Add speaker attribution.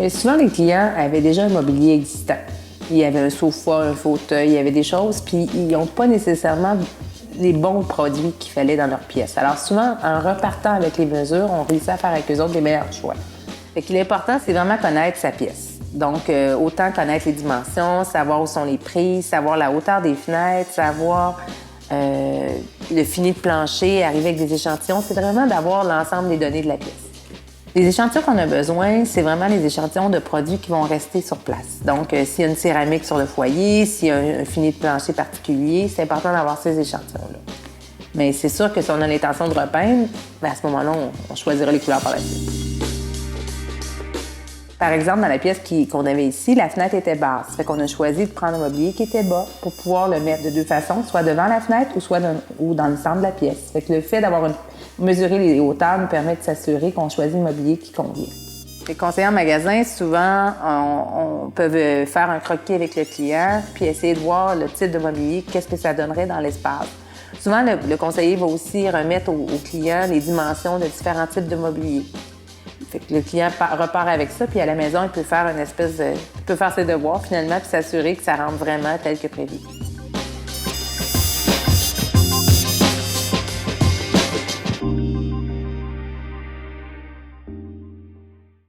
Speaker 1: Mais souvent, les clients avaient déjà un mobilier existant. Il y avait un sofa, un fauteuil, il y avait des choses, puis ils n'ont pas nécessairement les bons produits qu'il fallait dans leur pièce. Alors souvent, en repartant avec les mesures, on réussit à faire avec eux autres des meilleurs choix. Fait que l'important, c'est vraiment connaître sa pièce. Donc, autant connaître les dimensions, savoir où sont les prises, savoir la hauteur des fenêtres, savoir le fini de plancher, arriver avec des échantillons. C'est vraiment d'avoir l'ensemble des données de la pièce. Les échantillons qu'on a besoin, c'est vraiment les échantillons de produits qui vont rester sur place. Donc, s'il y a une céramique sur le foyer, s'il y a un fini de plancher particulier, c'est important d'avoir ces échantillons-là. Mais c'est sûr que si on a l'intention de repeindre, bien à ce moment-là, on choisira les couleurs par la suite. Par exemple, dans la pièce qu'on avait ici, la fenêtre était basse. Fait qu'on a choisi de prendre un mobilier qui était bas pour pouvoir le mettre de deux façons, soit devant la fenêtre ou dans le centre de la pièce. Fait que le fait d'avoir mesurer les hauteurs nous permet de s'assurer qu'on choisit le mobilier qui convient. Les conseillers en magasin, souvent, on peut faire un croquis avec le client puis essayer de voir le type de mobilier, qu'est-ce que ça donnerait dans l'espace. Souvent, le conseiller va aussi remettre au client les dimensions de différents types de mobilier. Fait que le client repart avec ça, puis à la maison, il peut faire une espèce de... Il peut faire ses devoirs, finalement, puis s'assurer que ça rentre vraiment tel que prévu.